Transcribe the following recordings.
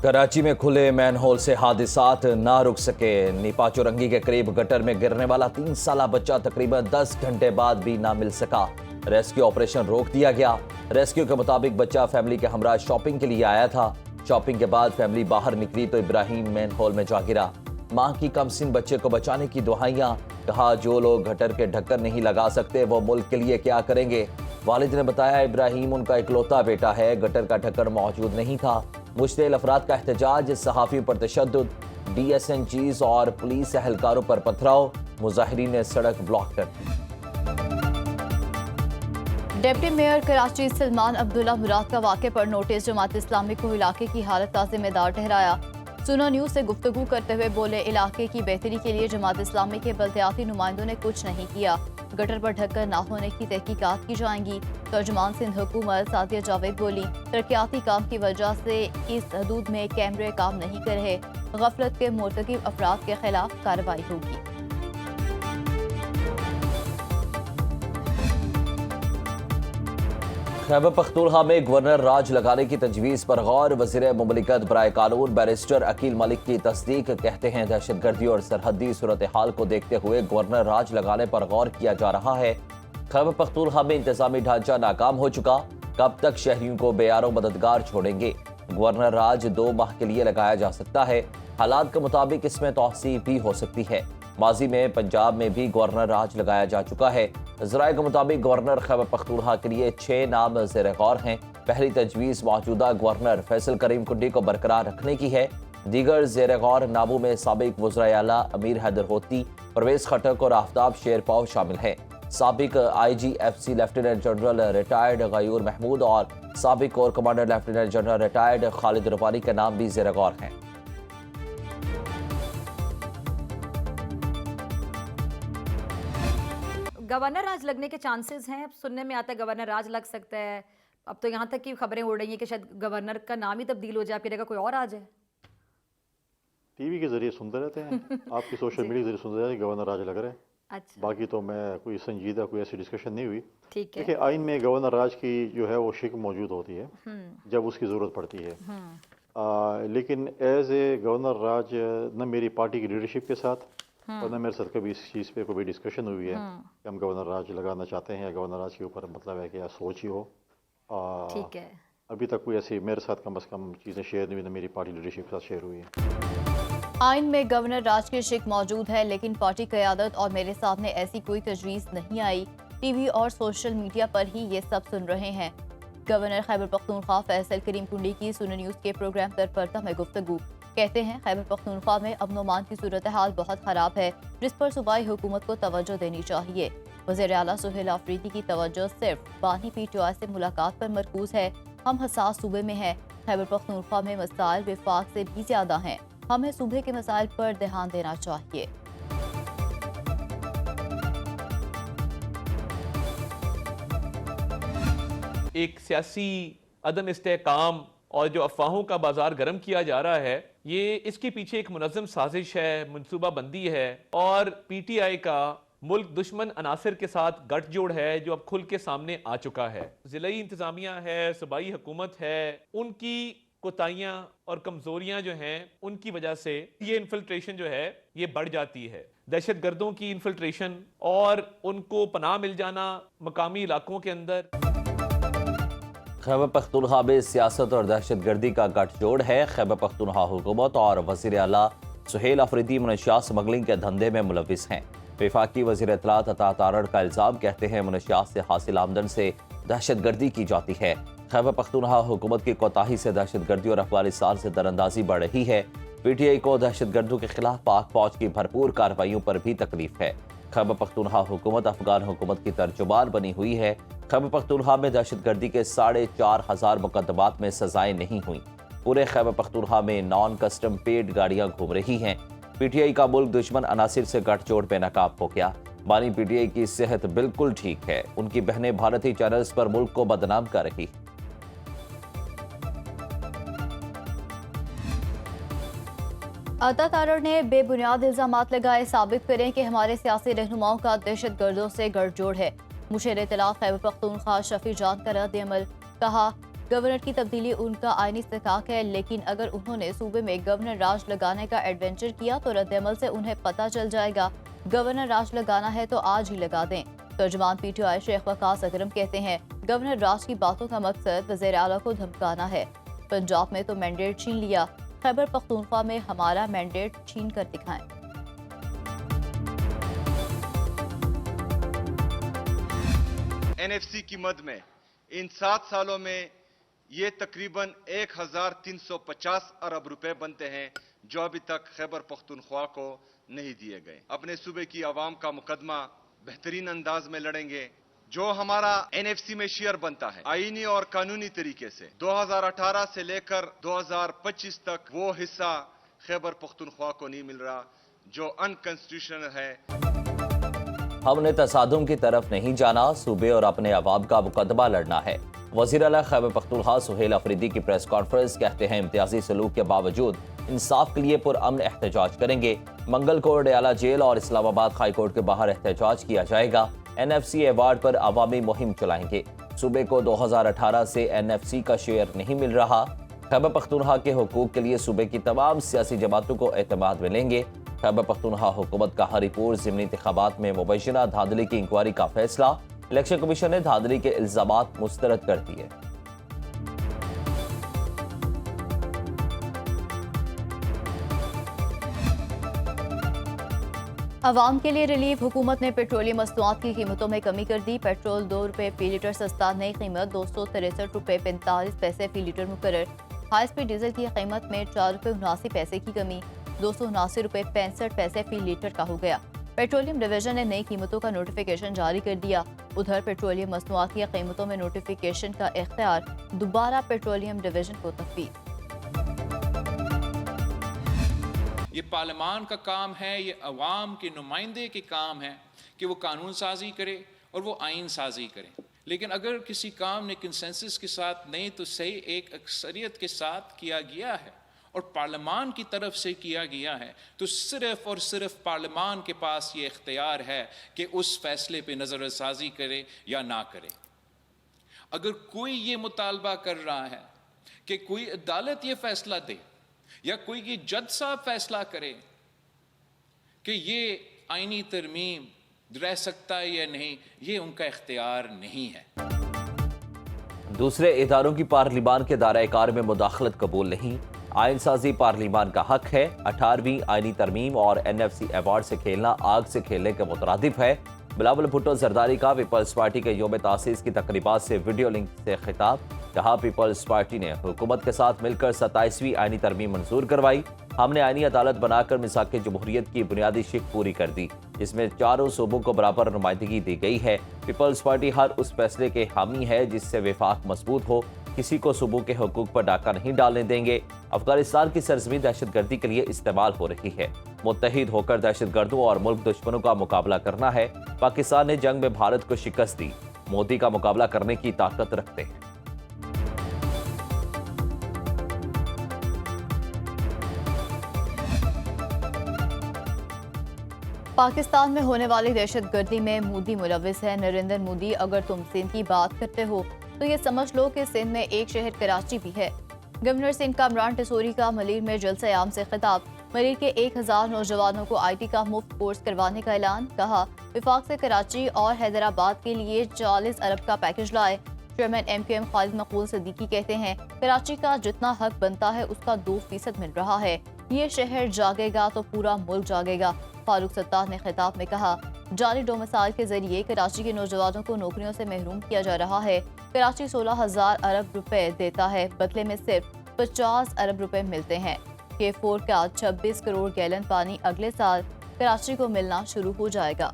कराची में खुले man whole से हादसात ना रुक सके। नीपा चौरंगी के करीब गटर में गिरने वाला 3 साला बच्चा तकरीबन 10 घंटे बाद भी ना मिल सका। रेस्क्यू ऑपरेशन रोक दिया गया। रेस्क्यू के मुताबिक बच्चा फैमिली के हमरा शॉपिंग के लिए आया था। शॉपिंग के बाद फैमिली बाहर निकली तो इब्राहिम मैन होल में जा गिरा। मां की कमसिन बच्चे को बचाने की दुआइयां। कहा जो लोग गटर के ढक्कन नहीं लगा सकते वो मुल्क के लिए क्या करेंगे। वालिद ने बताया इब्राहिम उनका इकलौता बेटा है, गटर का ढक्कन मौजूद नहीं था। मुश्तिल अफराद का एहतजाज, सहाफियों पर तशद्दुद, DSNGs और पुलिस एहलकारों पर पथराव, मुजाहिरीन ने सड़क ब्लॉक कर दी। डिप्टी मेयर कराची सलमान अब्दुल्ला मुराद का वाक़े पर नोटिस। जमात इस्लामी को इलाके की हालत का जिम्मेदार ठहराया। सुना न्यूज़ से गुफ्तगू करते हुए बोले इलाके की बेहतरी के लिए जमात इस्लामी के बल्दियाती नुमाइंदों ने कुछ नहीं किया। गटर पर ढक्कन ना होने की तहकीकात की जाएंगी। तर्जुमान सिंध हुकूमत सादिया जावेद बोली तरक्याती काम की वजह से इस हदूद में कैमरे काम नहीं कर रहे। गफलत के मुर्तकिब अफराद के खिलाफ कार्रवाई होगी। खैबर पख्तूनख्वा में गवर्नर राज लगाने की तजवीज़ पर गौर। वज़ीर मुमलिकत बराए कानून बैरिस्टर अकील मलिक की तस्दीक। कहते हैं दहशतगर्दी और सरहदी सूरत हाल को देखते हुए गवर्नर राज लगाने पर गौर किया जा रहा है। खैबर पख्तूनख्वा में इंतजामी ढांचा नाकाम हो चुका। कब तक शहरियों को बेयारो मददगार छोड़ेंगे। गवर्नर राज 2 माह के लिए लगाया जा सकता है। हालात के मुताबिक इसमें तौसीह भी हो सकती है। माजी में पंजाब में भी गवर्नर राज लगाया जा चुका है। ज़राए के मुताबिक गवर्नर खैबर पख्तूनख्वा के लिए 6 नाम ज़ेर गौर हैं। पहली तजवीज़ मौजूदा गवर्नर फैसल करीम कुंडी को बरकरार रखने की है। दीगर ज़ेर गौर नामों में साबिक वज़राए आला अमीर हैदर होती, परवेज़ खटक और आफ्ताब शेरपाव शामिल हैं। साबिक IGFC lieutenant general retired Ghayur Mahmood और साबिक corps commander lieutenant general retired Khalid Rabbani के नाम भी ज़ेर गौर हैं। गवर्नर राज लगने के चांसेस हैं। अब सुनने में आता है गवर्नर राज लग सकता है। अब तो यहाँ तक की खबरें उड़ रही हैं कि शायद गवर्नर का नाम ही तब्दील हो जाए, फिर कोई और आ जाए। टीवी के जरिए सुनते रहते हैं आपकी सोशल मीडिया के जरिए सुनते रहते हैं गवर्नर राज लग रहे हैं। अच्छा, बाकी तो मैं कोई संजीदा कोई ऐसी डिस्कशन नहीं हुई। ठीक है। देखिए आइन में गवर्नर राज की जो है वो शिक मौजूद होती है जब उसकी ज़रूरत पड़ती है। लेकिन एज ए गवर्नर राज न मेरी पार्टी की लीडरशिप के साथ और न मेरे साथ कभी इस चीज़ पे कोई डिस्कशन हुई है कि हम गवर्नर राज लगाना चाहते हैं या गवर्नर राज के ऊपर मतलब है कि या सोच ही हो। ठीक है। अभी तक कोई ऐसी मेरे साथ कम से कम चीज़ें शेयर नहीं हुई, न मेरी पार्टी लीडरशिप के साथ शेयर हुई है। आइन में गवर्नर राज की शिक मौजूद है, लेकिन पार्टी क़यादत और मेरे सामने ऐसी कोई तजवीज़ नहीं आई। टीवी और सोशल मीडिया पर ही ये सब सुन रहे हैं। गवर्नर खैबर पख्तूनख्वा फैसल करीम कुंडी की सुनो न्यूज़ के प्रोग्राम पर परता में गुफ्तगू। कहते हैं खैबर पख्तूनख्वा में अमन अमान की सूरत हाल बहुत ख़राब है, जिस पर सूबाई हुकूमत को तवज्जो देनी चाहिए। वज़ीर आला सुहेल आफरीदी की तवज्जो सिर्फ बानी PTI से मुलाकात पर मरकूज है। हम हसास सूबे में हैं। खैबर पख्तूनख्वा में मसाइल विफाक से भी ज़्यादा हैं। हमें सूबे के मसाइल पर ध्यान देना चाहिए। एक सियासी अदम इस्तेहकाम और जो अफवाहों का बाजार गर्म किया जा रहा है, ये इसके पीछे एक मुनज़्ज़म साजिश है, मनसूबा बंदी है और PTI का मुल्क दुश्मन अनासर के साथ गठजोड़ है जो अब खुल के सामने आ चुका है। ज़िलाई इंतज़ामिया है, सूबाई हुकूमत है, उनकी कोताहियाँ और कमज़ोरियाँ जो हैं उनकी वजह से ये इन्फिल्ट्रेशन जो है ये बढ़ जाती है। दहशत गर्दों की इन्फिल्ट्रेशन और उनको पनाह मिल जाना मकामी इलाकों के अंदर। खैबर पख्तूनख्वा में सियासत और दहशतगर्दी का गठजोड़ है। खैबर पख्तूनख्वा हुकूमत और वज़ीर आला सुहेल आफरीदी मनशियात स्मगलिंग के धंधे में मुलविस हैं। वफाकी वज़ीर इत्तलात अता तारड़ का इल्ज़ाम। कहते हैं मनशियात से हासिल आमदन से दहशतगर्दी की जाती है। खैबर पख्तूनख्वा हुकूमत की कोताही से दहशतगर्दी और अफगानिस्तान से दरअंदाजी बढ़ रही है। PTI को दहशतगर्दों के खिलाफ पाक फौज की भरपूर कार्रवाइयों पर भी तकलीफ है। खैबर पख्तूनख्वा हुकूमत अफगान हुकूमत की तर्जुमान बनी हुई है। खैबर पख्तूनख्वा में दहशतगर्दी के 4,500 मुकदमात में सजाएं नहीं हुई। पूरे खैबर पख्तूनख्वा में नॉन कस्टम पेड गाड़ियां घूम रही हैं। PTI का मुल्क दुश्मन अनासिर से गठजोड़ बेनकाब हो गया। बानी PTI की सेहत बिल्कुल ठीक है। उनकी बहनें भारतीय चैनल्स पर मुल्क को बदनाम कर रही। अता तारड़ ने बेबुनियाद इल्जामात लगाए। साबित करें कि हमारे सियासी रहनुमाओं का दहशत गर्दों से गठजोड़ है। मुशीर इत्तलात खैबर पख्तूनख्वा शफी जान का रद्द अमल। कहा गवर्नर की तब्दीली उनका आईनी इस्तेकाक है, लेकिन अगर उन्होंने सूबे में गवर्नर राज लगाने का एडवेंचर किया तो रद्दअमल से उन्हें पता चल जाएगा। गवर्नर राज लगाना है तो आज ही लगा दें। तर्जुमान पीटीआई शेख वकास अकरम कहते हैं, गवर्नर राज की बातों का मकसद वज़ीर आला को धमकाना है। पंजाब में तो मैंडेट छीन लिया, खैबर पख्तूनख्वा में हमारा मैंडेट छीन कर दिखाएं। एनएफसी की मद में इन 7 सालों में ये तकरीबन 1350 अरब रुपए बनते हैं जो अभी तक खैबर पख्तूनख्वा को नहीं दिए गए। अपने सूबे की आवाम का मुकदमा बेहतरीन अंदाज में लड़ेंगे। जो हमारा एनएफसी में शेयर बनता है आईनी और कानूनी तरीके से 2018 से लेकर 2025 तक वो हिस्सा खैबर पख्तूनख्वा को नहीं मिल रहा जो अनकॉन्स्टिट्यूशनल है। हमने तसादुम की तरफ नहीं जाना, सूबे और अपने अवाम का मुकदमा लड़ना है। वज़ीर आला खैबर पख्तूनख्वा सुहेल अफरीदी की प्रेस कॉन्फ्रेंस, कहते हैं इम्तियाजी सलूक के बावजूद इंसाफ के लिए पुरअमन एहतजाज करेंगे। मंगल को डयाला जेल और इस्लामाबाद हाई कोर्ट के बाहर एहतजाज किया जाएगा। एनएफसी अवार्ड पर अवामी मुहिम चलाएंगे। सूबे को 2018 से एनएफसी का शेयर नहीं मिल रहा। खैबर पख्तूनख्वा के हुकूक के लिए सूबे की तमाम सियासी जमातों को एतमाद में लेंगे। खैबर पख्तूनख्वा हुकूमत का हरीपुर ज़िमनी इंतखाबात में मुबैना धांधली की इंक्वायरी का फैसला। इलेक्शन कमीशन ने धांधली के इल्जामात मुस्तरद कर दिए। अवाम के लिए रिलीफ, हुकूमत ने पेट्रोलियम मसनूआत की कीमतों में कमी कर दी। पेट्रोल 2 रुपये फी लीटर सस्ता, नई कीमत 263 रुपये 45 पैसे फी लीटर मुकर्रर। हाई स्पीड डीजल की कीमत में 4 रुपये 79 पैसे की कमी, 279 रुपये 65 पैसे फी लीटर का हो गया। पेट्रोलियम डिवीजन ने नई कीमतों का नोटिफिकेशन जारी कर दिया। उधर पेट्रोलियम मसनूआत की कीमतों में नोटिफिकेशन का इख्तियार दोबारा पेट्रोलियम डिवीजन को तफवीज़। ये पार्लियामान का काम है, ये अवाम के नुमाइंदे के काम है कि वो कानून साजी करे और वो आइन साजी करे। लेकिन अगर किसी काम ने कंसेंसस के साथ नहीं तो सही एक अक्सरियत के साथ किया गया है और पार्लियामान की तरफ से किया गया है तो सिर्फ और सिर्फ पार्लियामान के पास ये इख्तियार है कि उस फैसले पे नज़रसाजी करे या ना करे। अगर कोई ये मुतालबा कर रहा है कि कोई अदालत ये फैसला दे या कोई ये जज साहब फैसला करे कि ये आईनी तरमीम रह सकता है या नहीं, ये उनका इख्तियार नहीं है। दूसरे इदारों की पार्लिमान के दायरे कार में मुदाखलत कबूल नहीं। आइन साजी पार्लिमान का हक है। 18वीं आईनी तरमीम और एनएफसी अवार्ड से खेलना आग से खेलने के मुतरादिफ है। बिलावल भुट्टो जरदारी का पीपल्स पार्टी के योम तासीस की तकरीबात से वीडियो लिंक से खिताब। कहा, पीपल्स पार्टी ने हुकूमत के साथ मिलकर 27वीं आईनी तरमीम मंजूर करवाई। हमने आईनी अदालत बनाकर मिसाक जमहूरियत की बुनियादी शिक पूरी कर दी, जिसमें चारों सूबों को बराबर नुमाइंदगी दी गई है। पीपल्स पार्टी हर उस फैसले के हामी है जिससे विफाक मजबूत हो। किसी को सूबों के हुकूक पर डाका नहीं डालने देंगे। अफगानिस्तान की सरजमीं दहशतगर्दी के लिए इस्तेमाल हो रही है। मुत्तहिद होकर दहशतगर्दों और मुल्क दुश्मनों का मुकाबला करना है। पाकिस्तान ने जंग में भारत को शिकस्त दी, मोदी का मुकाबला करने की ताकत रखते हैं। पाकिस्तान में होने वाली दहशतगर्दी में मोदी मुलविस है। नरेंद्र मोदी, अगर तुम सिंध की बात करते हो तो ये समझ लो कि सिंध में एक शहर कराची भी है। गवर्नर सिंध कामरान टिसोरी का मलीर में जलसे आम से खिताब। मलीर के 1000 नौजवानों को आईटी का मुफ्त कोर्स करवाने का ऐलान। कहा, विफाक से कराची और हैदराबाद के लिए 40 अरब का पैकेज लाए। चेयरमैन एमक्यूएम खालिद मकबूल सिद्दीकी कहते हैं, कराची का जितना हक बनता है उसका 2% मिल रहा है। ये शहर जागेगा तो पूरा मुल्क जागेगा। फारूक सत्तार ने खिताब में कहा, जाली डोमिसाइल के जरिए कराची के नौजवानों को नौकरियों से महरूम किया जा रहा है। कराची 16,000 अरब रुपए देता है, बदले में सिर्फ 50 अरब रुपए मिलते हैं। K4 का 26 करोड़ गैलन पानी अगले साल कराची को मिलना शुरू हो जाएगा।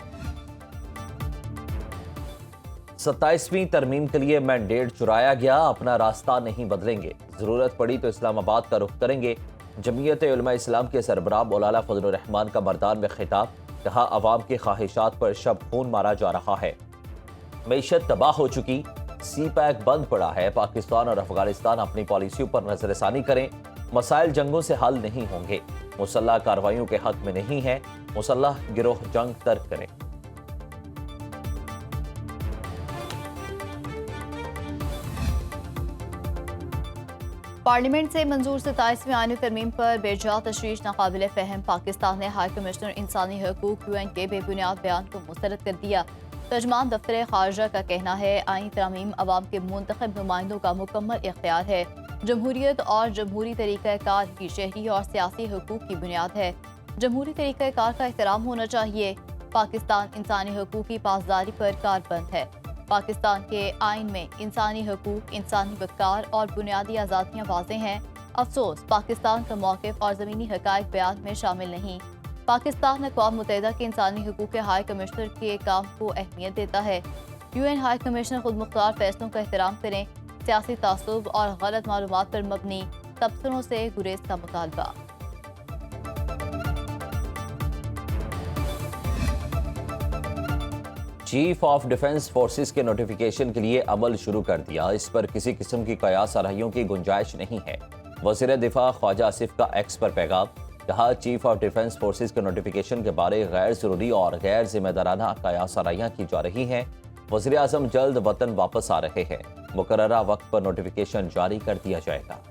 27वीं तरमीम के लिए मैंडेट चुराया गया, अपना रास्ता नहीं बदलेंगे। जरूरत पड़ी तो इस्लामाबाद का रुख करेंगे। जमीयत उलमा इस्लाम के सरबराह मौलाना फजलुर रहमान का मर्दान में खिताब। कहा, अवाम की ख्वाहिशात पर शब खून मारा जा रहा है। मईशत तबाह हो चुकी, सी पैक बंद पड़ा है। पाकिस्तान और अफगानिस्तान अपनी पॉलिसियों पर नजरसानी करें। मसाइल जंगों से हल नहीं होंगे। मुसल्लह कार्रवाइयों के हक में नहीं है। मुसल्लह गिरोह जंग तर्क करें। पार्लियामेंट से मंजूर 27वीं आईनी तरमीम पर बेजा तशवीश नाकाबिल फ़हम। पाकिस्तान ने हाई कमिश्नर इंसानी हकूक़ UN के बेबुनियाद बयान को मुस्तरद कर दिया। तर्जमान दफ्तर खारजा का कहना है आईनी तरमीम अवाम के मुंतखब नुमाइंदों का मुकम्मल इख्तियार है। जमहूरियत और जमहूरी तरीक़ाकार ही शहरी और सियासी हकूक़ की बुनियाद है। जमहूरी तरीक़ाकार का एहतराम होना चाहिए। पाकिस्तान इंसानी हकूक़ की पासदारी पर कारबंद है। पाकिस्तान के आइन में इंसानी हकूक़, इंसानी वक़ार और बुनियादी आज़ादियाँ वाज़ेह हैं। अफसोस पाकिस्तान का मौक़िफ़ और ज़मीनी हक़ाइक़ बयान में शामिल नहीं। पाकिस्तान अक़वाम मुत्तहिदा के इंसानी हकूक़ के हाई कमिश्नर के काम को अहमियत देता है। UN हाई कमिश्नर खुद मुख्तार फैसलों का एहतराम करें। सियासी तासुब और गलत मालूमात पर मबनी तबसरों से गुरेज का मुतालबा। चीफ ऑफ डिफेंस फोर्सेस के नोटिफिकेशन के लिए अमल शुरू कर दिया। इस पर किसी किस्म की कयास आराइयों की गुंजाइश नहीं है। वज़ीर दिफा ख्वाजा आसिफ का एक्स पर पैगाम। कहा चीफ ऑफ डिफेंस फोर्सेस के नोटिफिकेशन के बारे गैर ज़रूरी और गैर जिम्मेदाराना कयास आराइयाँ की जा रही हैं। वज़ीर आज़म जल्द वतन वापस आ रहे हैं। मुकर्ररा वक्त पर नोटिफिकेशन जारी कर दिया जाएगा।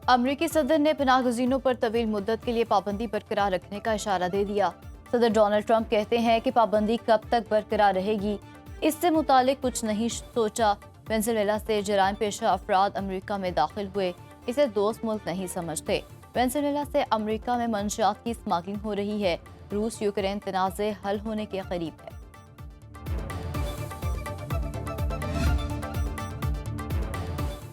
अमरीकी सदर ने पनाहगज़ीनों पर तवील मुद्दत के लिए पाबंदी बरकरार रखने का इशारा दे दिया। सदर डोनाल्ड ट्रंप कहते हैं कि पाबंदी कब तक बरकरार रहेगी, इससे मुतालिक कुछ नहीं सोचा। वेनेज़ुएला से जराइम पेशा अफराद अमरीका में दाखिल हुए, इसे दोस्त मुल्क नहीं समझते। वेनेज़ुएला से अमरीका में मंशियात की स्मगलिंग हो रही है। रूस यूक्रेन तनाज़े हल होने के करीब है।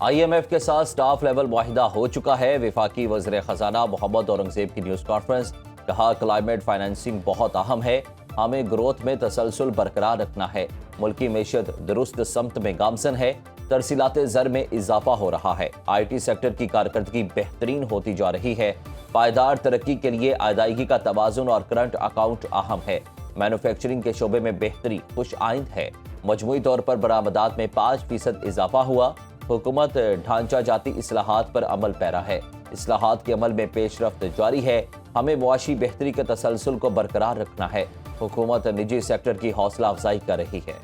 IMF के साथ स्टाफ लेवल मुआहिदा हो चुका है। वफाकी वज़ीर ख़जाना मोहम्मद औरंगज़ेब की न्यूज़ कॉन्फ्रेंस। कहा क्लाइमेट फाइनेंसिंग बहुत अहम है, हमें ग्रोथ में तसलसल बरकरार रखना है। मुल्की मैशत दुरुस्त समत में गामजन है। तरसीलात ज़र में इजाफा हो रहा है। IT सेक्टर की कारकर्दगी बेहतरीन होती जा रही है। पायदार तरक्की के लिए अदायगी का तवाज़ुन और करंट अकाउंट अहम है। मैन्युफैक्चरिंग के शोबे में बेहतरी खुश आइंद है। मजमूई तौर पर बरामदात में 5% इजाफा हुआ। हुकूमत ढांचा जाती इस्लाहात पर अमल पैरा है। इस्लाहात के अमल में पेशरफ्त जारी है। हमें मुआशी बेहतरी के तसलसल को बरकरार रखना है। हुकूमत निजी सेक्टर की हौसला अफजाई कर रही है।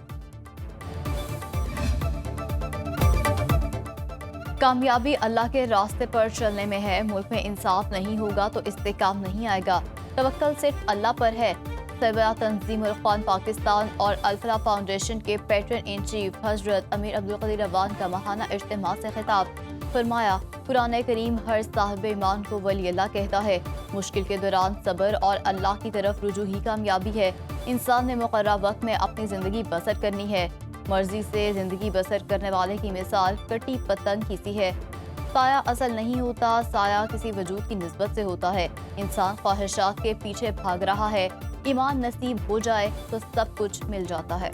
कामयाबी अल्लाह के रास्ते पर चलने में है। मुल्क में इंसाफ नहीं होगा तो इस्तेकाम नहीं आएगा। तवक्कल सिर्फ अल्लाह पर है। सरबराह तंजीमुल ख्वान पाकिस्तान और अल-फलाह फाउंडेशन के पैट्रन इन चीफ हजरत अमीर अब्दुल कदीर अवान का माहाना इज्तिमा से खिताब। फरमाया कुरान करीम हर साहिब ईमान को वली अल्लाह कहता है। मुश्किल के दौरान सब्र और अल्लाह की तरफ रुजू ही कामयाबी है। इंसान ने मुकर्रर वक्त में अपनी ज़िंदगी बसर करनी है। मर्जी से ज़िंदगी बसर करने वाले की मिसाल कटी पतंग की सी है। साया असल नहीं होता, साया किसी वजूद की निस्बत से होता है। इंसान ख्वाहिशात के पीछे भाग रहा है। ईमान नसीब हो जाए तो सब कुछ मिल जाता है।